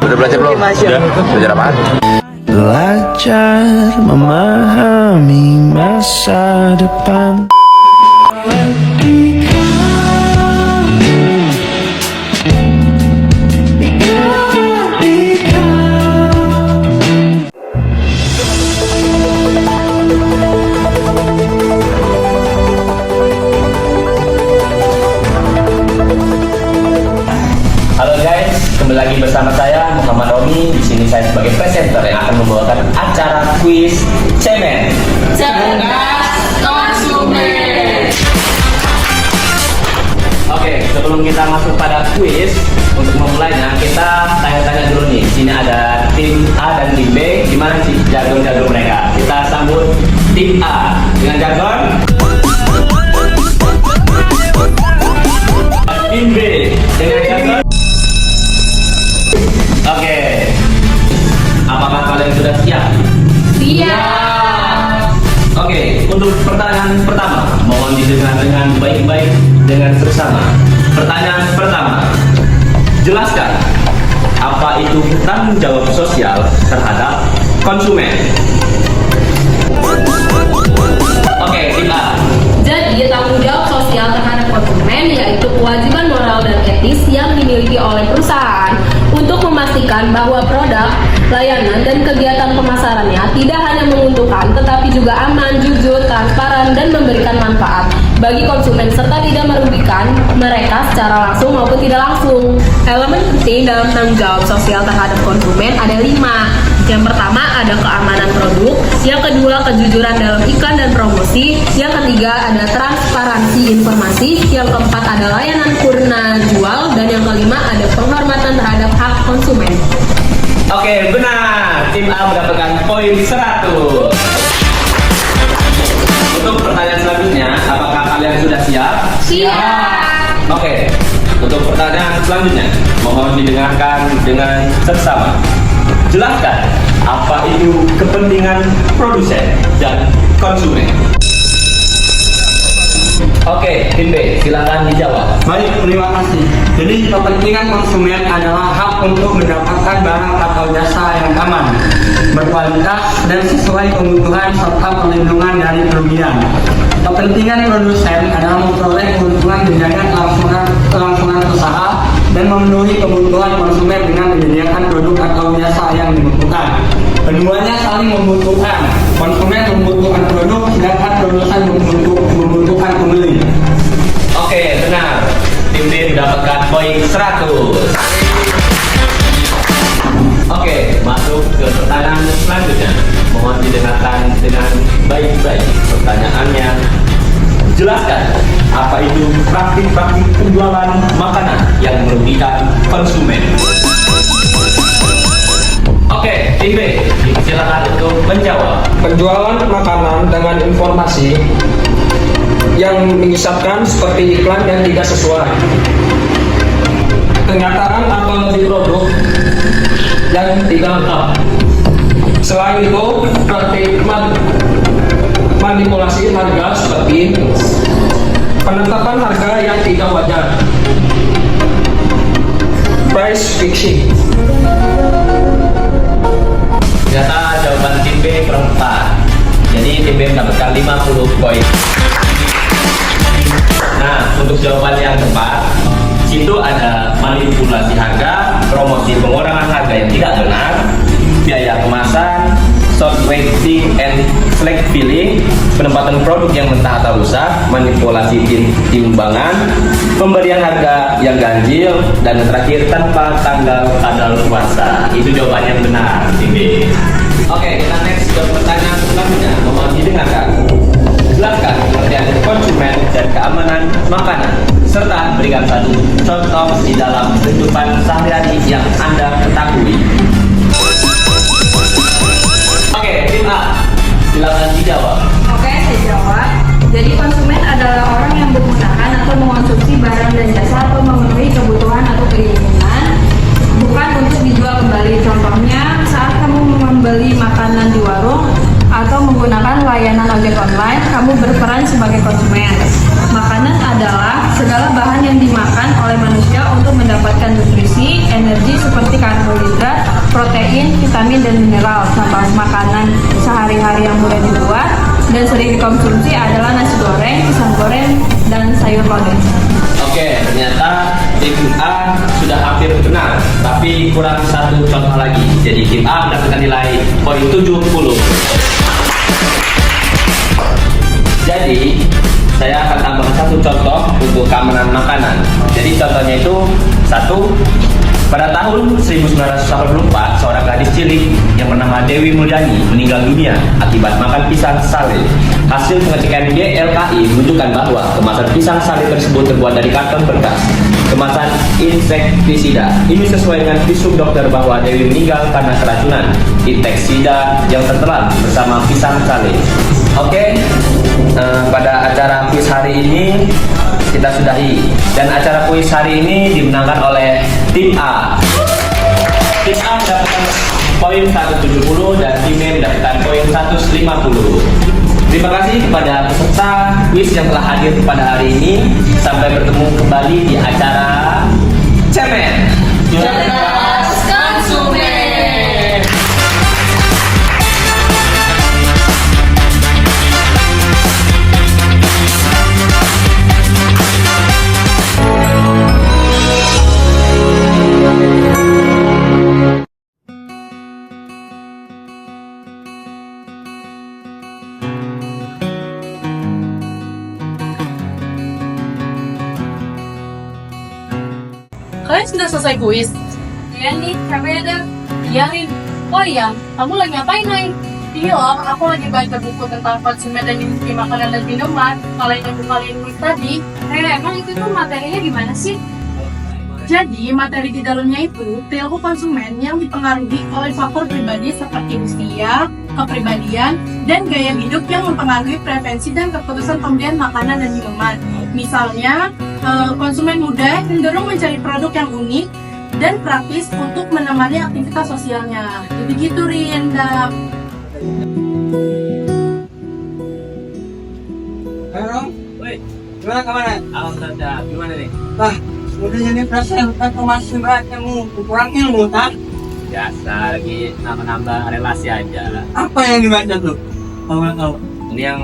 Udah belajar belum? Udah. Belajar apaan? Belajar memahami masa depan. Halo guys, kembali lagi bersama saya Muhammad Romi. Di sini saya sebagai presenter yang akan membawakan acara kuis cemen. Cerdas konsumen. Oke, sebelum kita masuk pada kuis, untuk memulainya kita tanya-tanya dulu nih. Sini ada tim A dan tim B. Gimana sih jargon-jargon mereka? Kita sambut tim A dengan jargon. Tim B dengan jargon. Oke, apakah kalian sudah siap? Siap. Oke, untuk pertanyaan pertama, mohon didengar dengan baik-baik dengan seksama. Pertanyaan pertama, jelaskan apa itu tanggung jawab sosial terhadap konsumen. Oke, tim A. Jadi tanggung jawab sosial terhadap konsumen yaitu kewajiban moral dan etis yang dimiliki oleh perusahaan untuk memastikan bahwa produk, layanan, dan kegiatan pemasarannya tidak hanya menguntungkan tetapi juga aman, jujur, transparan, dan memberikan manfaat bagi konsumen serta tidak merugikan mereka secara langsung maupun tidak langsung. Elemen penting dalam tanggung jawab sosial terhadap konsumen ada 5. Yang pertama ada keamanan produk, yang kedua kejujuran dalam iklan dan promosi, yang ketiga ada transparansi informasi, yang keempat ada layanan purna jual, dan yang kelima ada penghormatan terhadap hak konsumen. Oke, benar. Tim A mendapatkan poin 100. Untuk pertanyaan selanjutnya, apakah kalian sudah siap? Siap. Oke, untuk pertanyaan selanjutnya, mohon didengarkan dengan seksama. Jelaskan apa itu kepentingan produsen dan konsumen. Oke, tim B, silakan dijawab. Baik, terima kasih. Jadi kepentingan konsumen adalah hak untuk mendapatkan barang atau jasa yang aman, berkualitas, dan sesuai kebutuhan serta perlindungan dari kerugian. Kepentingan produsen adalah memperoleh keuntungan dengan kelangsungan usaha dan memenuhi kebutuhan konsumen dengan menyediakan produk atau jasa yang dibutuhkan. Keduanya saling membutuhkan. Konsumen membutuhkan produk, sedangkan produsen membutuhkan pembeli. Oke, benar. Tim B mendapatkan poin 100. Oke, masuk ke pertanyaan selanjutnya. Mohon didengarkan dengan baik-baik pertanyaannya. Jelaskan apa itu praktik-praktik penjualan makanan yang merugikan konsumen. Oke, tim B, silakan untuk menjawab. Penjualan makanan dengan informasi yang menyesatkan seperti iklan yang tidak sesuai, kenyataan atau lebih produk yang tidak lengkap. Selain itu, praktik manipulasi harga seperti penetapan harga yang tidak wajar, price fixing. Ternyata jawaban tim B kurang tepat. Jadi tim B mendapatkan 50 poin. Nah, untuk jawaban yang tepat, situ ada manipulasi harga, promosi pengurangan harga yang tidak benar, biaya kemasan, short waiting and slack filling, penempatan produk yang mentah atau rusak, manipulasi timbangan, pemberian harga yang ganjil, dan terakhir tanpa tanggal kadaluarsa. Itu jawabannya yang benar, tim B. Oke, kita next ke pertanyaan selanjutnya. Mohon didengarkan. Jelaskan pengertian konsumen dan keamanan makanan, serta berikan satu contoh di dalam kehidupan sehari-hari yang Anda ketahui. Oke, tim A, silakan dijawab. Oke, saya jawab. Jadi konsumen adalah orang yang menggunakan atau mengonsumsi barang dan jasa atau memenuhi kebutuhan atau keinginan, bukan untuk dijual kembali. Contohnya, saat kamu membeli makanan di warung atau menggunakan layanan ojek online, kamu berperan sebagai konsumen. Makanan adalah segala bahan yang dimakan oleh manusia untuk mendapatkan mendapatkan nutrisi, energi seperti karbohidrat, protein, vitamin, dan mineral. Contoh makanan sehari-hari yang mudah dibuat dan sering dikonsumsi adalah nasi goreng, pisang goreng, dan sayur lodeh. Oke, ternyata tim A sudah hampir benar, tapi kurang satu contoh lagi. Jadi tim A mendapatkan nilai poin 70. Jadi saya akan tambahkan satu contoh untuk keamanan makanan. Jadi contohnya itu satu, pada tahun 1984 seorang gadis cilik yang bernama Dewi Mulyani meninggal dunia akibat makan pisang sale. Hasil pengecekan YLKI menunjukkan bahwa kemasan pisang sale tersebut terbuat dari karton bekas, kemasan insektisida. Ini sesuai dengan visum dokter bahwa Dewi meninggal karena keracunan insektisida yang tertelan bersama pisang sale. Oke, pada acara kuis hari ini kita sudahi, dan acara kuis hari ini dimenangkan oleh tim A. Tim A mendapatkan poin 170 dan tim B mendapatkan poin 150. Terima kasih kepada peserta kuis yang telah hadir pada hari ini. Sampai bertemu kembali di acara Cemen. Cerdas konsumen. Kalian sudah selesai kuis? Iya nih, capek ada. Iya nih. Oh iya, kamu lagi ngapain, Nay? Iya loh, aku lagi baca buku tentang konsumen dan industri makanan dan minuman. Kalau yang kalian kuis tadi, emang itu tuh materinya gimana sih? Jadi, materi di dalamnya itu perilaku konsumen yang dipengaruhi oleh faktor pribadi seperti usia, kepribadian, dan gaya hidup yang mempengaruhi preferensi dan keputusan pembelian makanan dan minuman. Misalnya, konsumen muda cenderung mencari produk yang unik dan praktis untuk menemani aktivitas sosialnya. Jadi gitu, Rinda. Halo, gimana kabarnya? Alhamdulillah, gimana nih? Udah jadi perasaan masih berat kamu kurang ilmu kan? Biasa, lagi nambah-nambah relasi aja. Apa yang dibaca tuh? Kamu tahu? Ini yang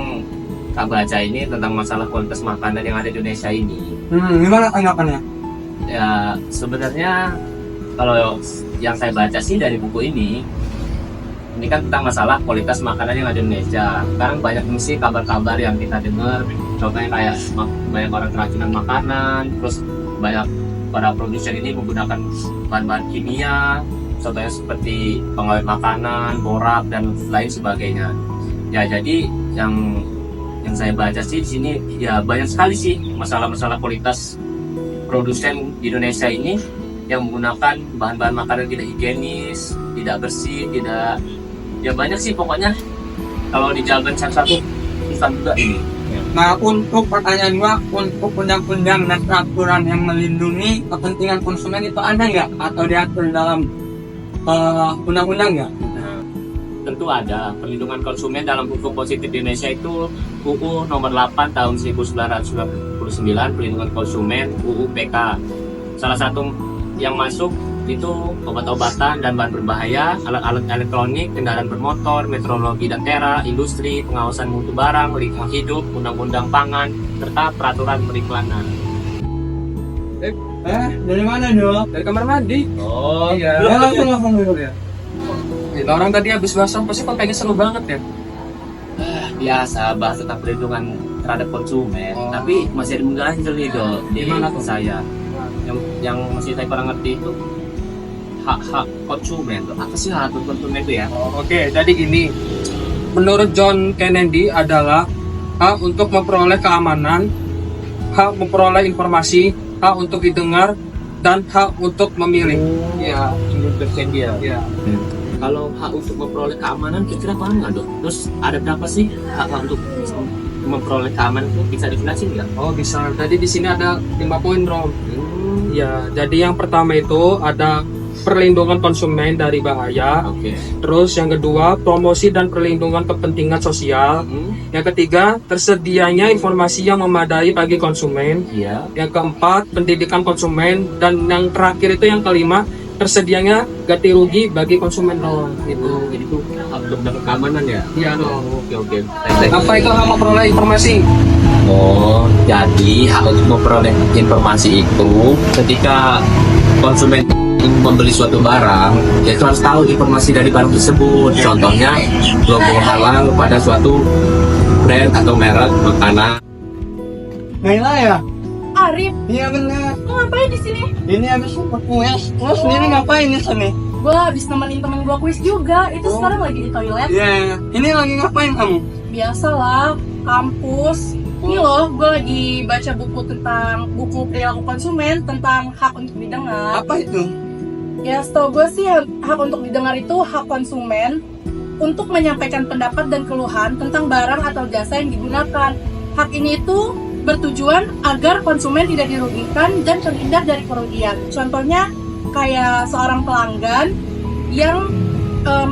tak baca ini tentang masalah kualitas makanan yang ada di Indonesia ini. Gimana tanggapannya? Ya sebenarnya kalau yang saya baca sih dari buku ini kan tentang masalah kualitas makanan yang ada di Indonesia. Sekarang banyak mesti kabar-kabar yang kita dengar, contohnya kayak banyak orang keracunan makanan, terus banyak para produsen ini menggunakan bahan-bahan kimia, contohnya seperti pengawet makanan, borak, dan lain sebagainya. Ya jadi yang saya baca sih di sini ya banyak sekali sih masalah-masalah kualitas produsen di Indonesia ini yang menggunakan bahan-bahan makanan tidak higienis, tidak bersih, tidak, ya banyak sih pokoknya. Kalau dijabarkan satu-satu susah juga ini. Nah, untuk pertanyaan gua, untuk undang-undang dan peraturan yang melindungi kepentingan konsumen itu ada nggak atau diatur dalam undang-undang nggak? Tentu ada. Perlindungan konsumen dalam hukum positif di Indonesia itu UU nomor 8 tahun 1999, perlindungan konsumen, UU PK. Salah satu yang masuk itu obat-obatan dan bahan berbahaya, alat-alat elektronik, kendaraan bermotor, meteorologi dan tera, industri, pengawasan mutu barang, lingkungan hidup, undang-undang pangan, serta peraturan periklanan. Dari mana dong? Dari kamar mandi. Oh Iya. Ya langsung dulu ya. Orang tadi habis bahas pasti kok kayaknya seru banget ya. Biasa bahas tentang perlindungan terhadap konsumen, tapi masih ada mengganjel nih Do di Gimana tuh? saya. Yang masih saya kurang ngerti itu hak konsumen tuh apa sih hak konsumen itu ya? Oke, jadi gini. Menurut John Kennedy adalah hak untuk memperoleh keamanan, hak memperoleh informasi, hak untuk didengar, dan hak untuk memilih. Ya, menurut dia. Ya. Kalau hak untuk memperoleh keamanan kira-kira apa nggak Dok? Terus ada berapa sih hak untuk memperoleh keamanan itu, bisa dijelasin nggak? Oh bisa. Jadi di sini ada 5 poin, Bro. Ya, jadi yang pertama itu ada perlindungan konsumen dari bahaya. Oke. Terus yang kedua, promosi dan perlindungan kepentingan sosial. Yang ketiga, tersedianya informasi yang memadai bagi konsumen. Iya. Yang keempat, pendidikan konsumen. Dan yang terakhir itu yang kelima, tersedianya ganti rugi bagi konsumen. Gitu. Itu untuk dapat keamanan ya. Iya. Oke. Apa itu hak memperoleh informasi? Oh, jadi hak untuk memperoleh informasi itu ketika konsumen membeli suatu barang, dia itu harus tahu informasi dari barang tersebut. Contohnya, logo halal pada suatu brand atau merek makanan. Naila ya? Arif, Iya benar. lu ngapain di sini? Ini habis kuis. Lo sendiri ngapain di sini? Gue habis nemenin temen gue kuis juga. Itu sekarang lagi di toilet. Iya. Ini lagi ngapain kamu? Biasalah, kampus. Ini loh, gue lagi baca buku perilaku konsumen tentang hak untuk didengar. Apa itu? Ya, setahu gue sih hak untuk didengar itu hak konsumen untuk menyampaikan pendapat dan keluhan tentang barang atau jasa yang digunakan. Hak ini itu bertujuan agar konsumen tidak dirugikan dan terhindar dari kerugian. Contohnya kayak seorang pelanggan yang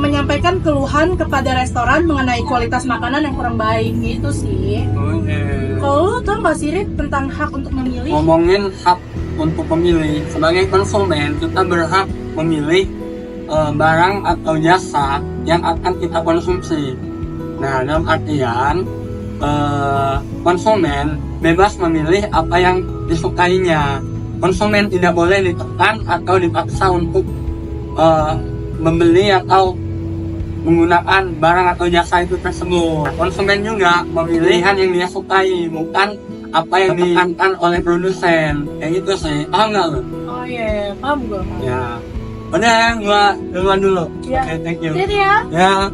menyampaikan keluhan kepada restoran mengenai kualitas makanan yang kurang baik, gitu sih. Kalau lu tau gak sih, Rit, tentang hak untuk memilih? Ngomongin hak untuk memilih, sebagai konsumen kita berhak memilih barang atau jasa yang akan kita konsumsi. Nah, dalam artian konsumen bebas memilih apa yang disukainya. Konsumen tidak boleh ditekan atau dipaksa untuk membeli atau menggunakan barang atau jasa itu tersebut. Konsumen juga memilih yang dia sukai, bukan apa yang ditekankan oleh produsen. Kayak gitu sih. Paham nggak lo? Oh iya, paham gue. Ya. Udah, gua duluan dulu. Ya. Oke, thank you. Jadi ya. Ya.